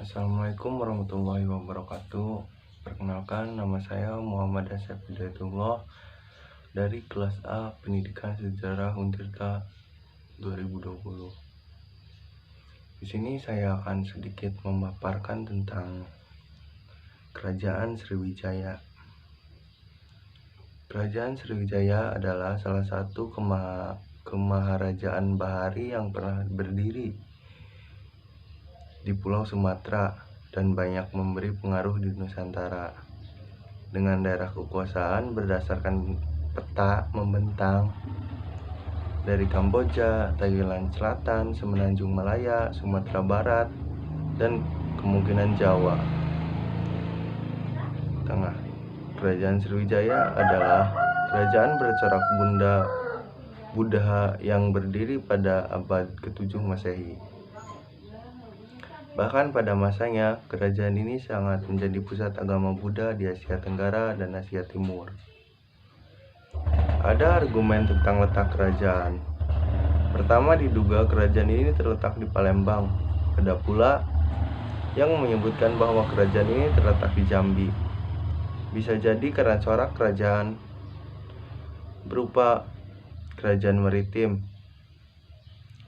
Assalamualaikum warahmatullahi wabarakatuh. Perkenalkan, nama saya Muhammad Asep Hidayatullah dari kelas A Pendidikan Sejarah Untirta 2020. Di sini saya akan sedikit memaparkan tentang Kerajaan Sriwijaya. Kerajaan Sriwijaya adalah salah satu kemaharajaan bahari yang pernah berdiri di Pulau Sumatera dan banyak memberi pengaruh di Nusantara. Dengan daerah kekuasaan berdasarkan peta membentang dari Kamboja, Thailand Selatan, Semenanjung Malaya, Sumatera Barat, dan kemungkinan Jawa Tengah. Kerajaan Sriwijaya adalah kerajaan bercorak Buddha yang berdiri pada abad ke-7 Masehi. Bahkan pada masanya, kerajaan ini sangat menjadi pusat agama Buddha di Asia Tenggara dan Asia Timur. Ada argumen tentang letak kerajaan. Pertama, diduga kerajaan ini terletak di Palembang. Ada pula yang menyebutkan bahwa kerajaan ini terletak di Jambi. Bisa jadi karena corak kerajaan berupa kerajaan maritim,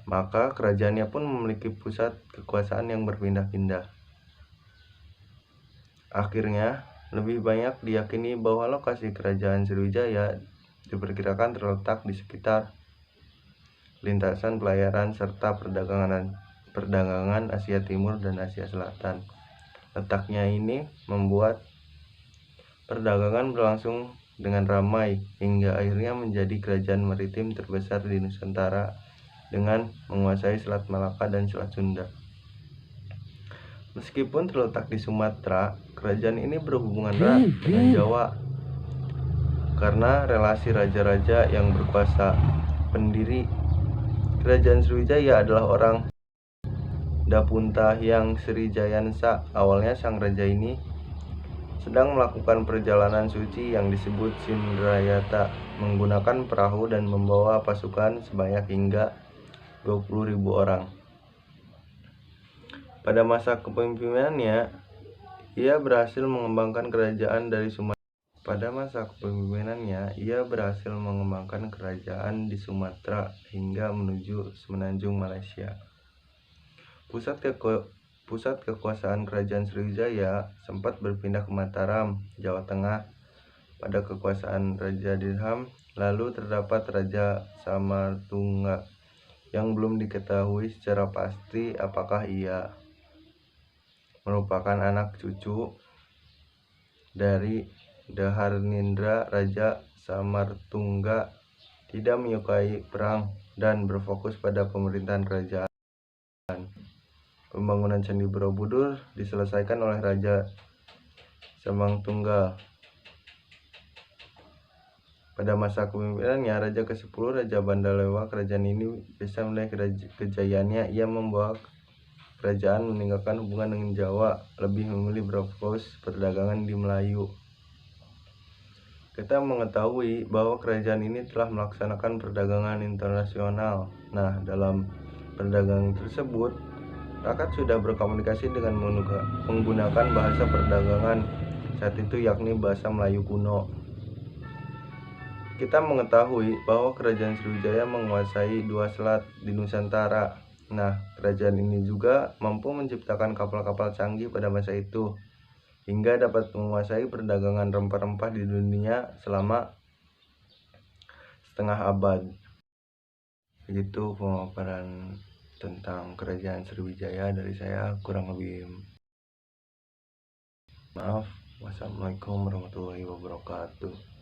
maka kerajaannya pun memiliki pusat kekuasaan yang berpindah-pindah. Akhirnya, lebih banyak diyakini bahwa lokasi kerajaan Sriwijaya diperkirakan terletak di sekitar lintasan pelayaran serta perdagangan Asia Timur dan Asia Selatan. Letaknya ini membuat perdagangan berlangsung dengan ramai hingga akhirnya menjadi kerajaan maritim terbesar di Nusantara dengan menguasai Selat Malaka dan Selat Sunda. Meskipun terletak di Sumatera, kerajaan ini berhubungan erat dengan Jawa karena relasi raja-raja yang berkuasa. Pendiri kerajaan Sriwijaya adalah orang Dapunta yang Srijayansa. Awalnya sang raja ini sedang melakukan perjalanan suci yang disebut Sindrayata menggunakan perahu dan membawa pasukan sebanyak hingga 20.000 orang. Pada masa kepemimpinannya, ia berhasil mengembangkan kerajaan di Sumatera hingga menuju Semenanjung Malaysia. Pusat kekuasaan kerajaan Sriwijaya sempat berpindah ke Mataram, Jawa Tengah pada kekuasaan Raja Dirham. Lalu terdapat Raja Samartungga yang belum diketahui secara pasti apakah ia merupakan anak cucu dari Daharnindra. Raja Samartungga tidak menyukai perang dan berfokus pada pemerintahan kerajaan. Pembangunan Candi Borobudur diselesaikan oleh Raja Samangtunggal. Pada masa kepemimpinannya Raja ke-10, Raja Bandalewa, kerajaan ini bisa melihat kejayaannya. Ia membawa kerajaan meninggalkan hubungan dengan Jawa, lebih memilih berfokus perdagangan di Melayu. Kita mengetahui bahwa kerajaan ini telah melaksanakan perdagangan internasional. Nah, dalam perdagangan tersebut, rakyat sudah berkomunikasi dengan menggunakan bahasa perdagangan saat itu, yakni bahasa Melayu kuno. Kita mengetahui bahwa kerajaan Sriwijaya menguasai 2 selat di Nusantara. Nah, kerajaan ini juga mampu menciptakan kapal-kapal canggih pada masa itu, hingga dapat menguasai perdagangan rempah-rempah di dunia selama setengah abad. Begitu pemaparan tentang kerajaan Sriwijaya dari saya, kurang lebih maaf. Wassalamualaikum warahmatullahi wabarakatuh.